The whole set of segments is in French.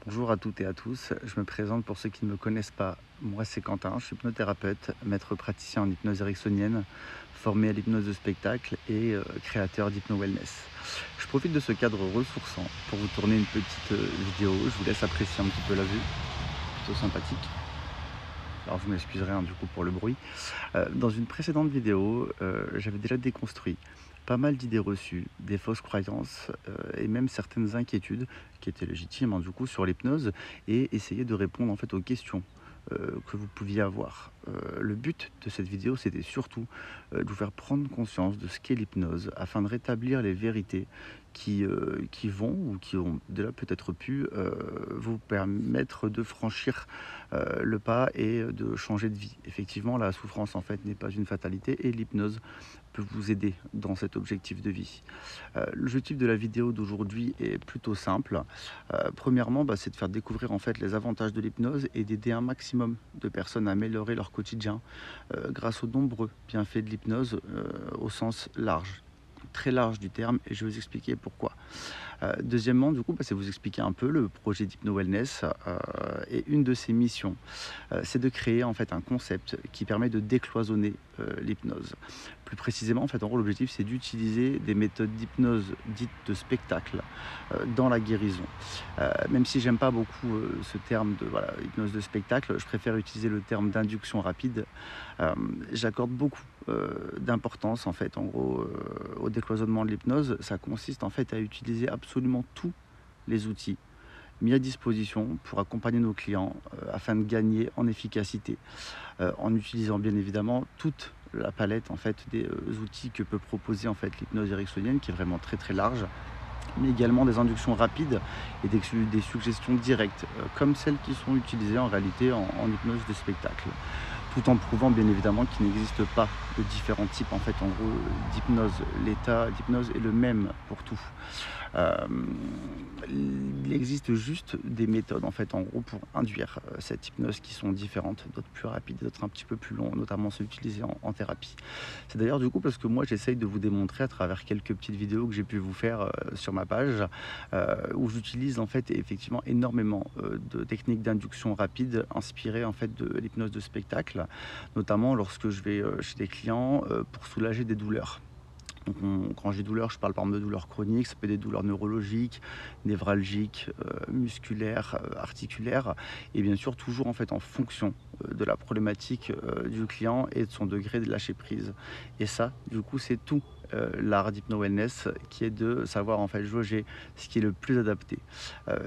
Bonjour à toutes et à tous, je me présente pour ceux qui ne me connaissent pas. Moi c'est Quentin, je suis hypnothérapeute, maître praticien en hypnose ericksonienne, formé à l'hypnose de spectacle et créateur d'Hypno-Wellness. Je profite de ce cadre ressourçant pour vous tourner une petite vidéo, je vous laisse apprécier un petit peu la vue, plutôt sympathique. Alors vous m'excuserez du coup pour le bruit. Dans une précédente vidéo, j'avais déjà déconstruit pas mal d'idées reçues, des fausses croyances et même certaines inquiétudes qui étaient légitimes du coup sur l'hypnose et essayer de répondre en fait aux questions que vous pouviez avoir. Le but de cette vidéo, c'était surtout de vous faire prendre conscience de ce qu'est l'hypnose afin de rétablir les vérités qui vont ou qui ont déjà peut-être pu vous permettre de franchir le pas et de changer de vie. Effectivement, la souffrance en fait n'est pas une fatalité et l'hypnose peut vous aider dans cet objectif de vie. L'objectif de la vidéo d'aujourd'hui est plutôt simple. Premièrement, c'est de faire découvrir en fait les avantages de l'hypnose et d'aider un maximum de personnes à améliorer leur quotidien grâce aux nombreux bienfaits de l'hypnose au sens large, très large du terme, et je vais vous expliquer pourquoi. Deuxièmement, du coup, c'est vous expliquer un peu le projet d'Hypno-Wellness et une de ses missions, c'est de créer en fait un concept qui permet de décloisonner l'hypnose. Plus précisément, en fait, en gros, l'objectif c'est d'utiliser des méthodes d'hypnose dites de spectacle dans la guérison. Même si j'aime pas beaucoup ce terme de hypnose de spectacle, je préfère utiliser le terme d'induction rapide. J'accorde beaucoup d'importance en fait, en gros, au décloisonnement de l'hypnose. Ça consiste en fait à utiliser absolument tous les outils mis à disposition pour accompagner nos clients afin de gagner en efficacité, en utilisant bien évidemment toute la palette en fait des outils que peut proposer en fait l'hypnose ericksonienne, qui est vraiment très très large, mais également des inductions rapides et des suggestions directes, comme celles qui sont utilisées en réalité en hypnose de spectacle, tout en prouvant bien évidemment qu'il n'existe pas de différents types en fait, en gros, d'hypnose. L'état d'hypnose est le même pour tout. Euh, il existe juste des méthodes en fait, en gros, pour induire cette hypnose qui sont différentes, d'autres plus rapides, d'autres un petit peu plus longs, notamment ceux utilisés en thérapie. C'est d'ailleurs du coup parce que moi j'essaye de vous démontrer à travers quelques petites vidéos que j'ai pu vous faire sur ma page, où j'utilise en fait effectivement énormément de techniques d'induction rapide inspirées en fait de l'hypnose de spectacle, notamment lorsque je vais chez des clients pour soulager des douleurs. Donc quand j'ai douleur, je parle par exemple de douleurs chroniques, ça peut être des douleurs neurologiques, névralgiques, musculaires, articulaires, et bien sûr toujours en fait en fonction de la problématique du client et de son degré de lâcher prise. Et ça, du coup, c'est tout l'art d'Hypno-Wellness, qui est de savoir en fait jauger ce qui est le plus adapté.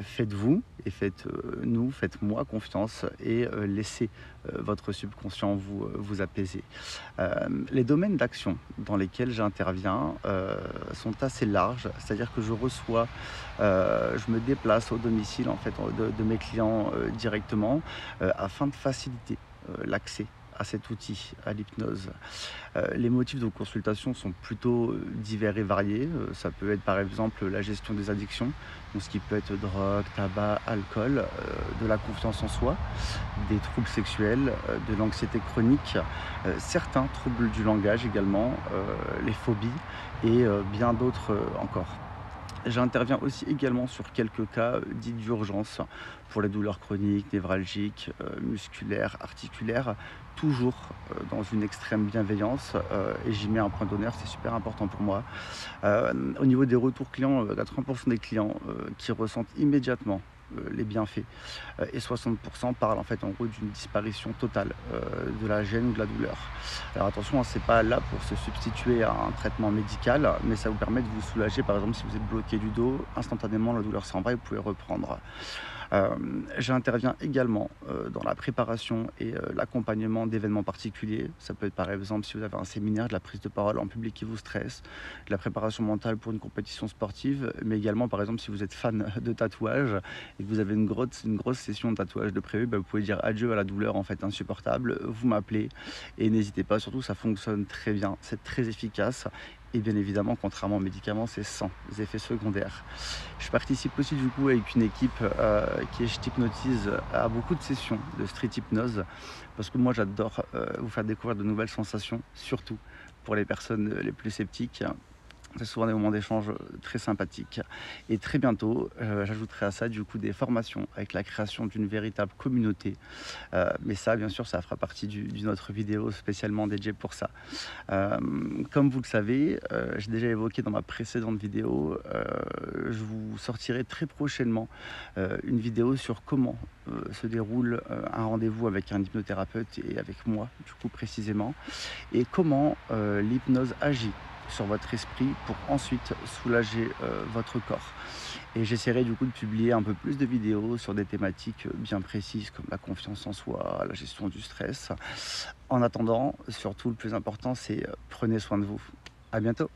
Faites-vous et faites-moi confiance et laissez votre subconscient vous apaiser. Les domaines d'action dans lesquels j'interviens sont assez larges, c'est-à-dire que je me déplace au domicile en fait, de mes clients directement afin de faciliter l'accès à cet outil, à l'hypnose. Les motifs de consultation sont plutôt divers et variés. Ça peut être par exemple la gestion des addictions, donc ce qui peut être drogue, tabac, alcool, de la confiance en soi, des troubles sexuels, de l'anxiété chronique, certains troubles du langage également, les phobies et bien d'autres encore. J'interviens aussi également sur quelques cas dits d'urgence pour les douleurs chroniques, névralgiques, musculaires, articulaires, toujours dans une extrême bienveillance, et j'y mets un point d'honneur, c'est super important pour moi. Au niveau des retours clients, 80% des clients qui ressentent immédiatement les bienfaits, et 60% parlent en fait en gros d'une disparition totale de la gêne ou de la douleur. Alors attention, c'est pas là pour se substituer à un traitement médical, mais ça vous permet de vous soulager. Par exemple, si vous êtes bloqué du dos, instantanément la douleur s'en va et vous pouvez reprendre. J'interviens également dans la préparation et l'accompagnement d'événements particuliers. Ça peut être par exemple si vous avez un séminaire, de la prise de parole en public qui vous stresse, de la préparation mentale pour une compétition sportive, mais également par exemple si vous êtes fan de tatouage et que vous avez une grosse session de tatouage de prévu, vous pouvez dire adieu à la douleur en fait insupportable, vous m'appelez et n'hésitez pas, surtout ça fonctionne très bien, c'est très efficace. Et bien évidemment, contrairement aux médicaments, c'est sans effets secondaires. Je participe aussi du coup avec une équipe qui est Je t'hypnotise à beaucoup de sessions de street hypnose, parce que moi j'adore vous faire découvrir de nouvelles sensations, surtout pour les personnes les plus sceptiques. C'est souvent des moments d'échange très sympathiques. Et très bientôt, j'ajouterai à ça du coup des formations avec la création d'une véritable communauté. Mais ça, bien sûr, ça fera partie d'une autre vidéo spécialement dédiée pour ça. Comme vous le savez, j'ai déjà évoqué dans ma précédente vidéo, je vous sortirai très prochainement une vidéo sur comment se déroule un rendez-vous avec un hypnothérapeute et avec moi, du coup précisément, et comment l'hypnose agit sur votre esprit pour ensuite soulager votre corps. Et j'essaierai du coup de publier un peu plus de vidéos sur des thématiques bien précises comme la confiance en soi, la gestion du stress. En attendant, surtout le plus important, c'est prenez soin de vous. À bientôt.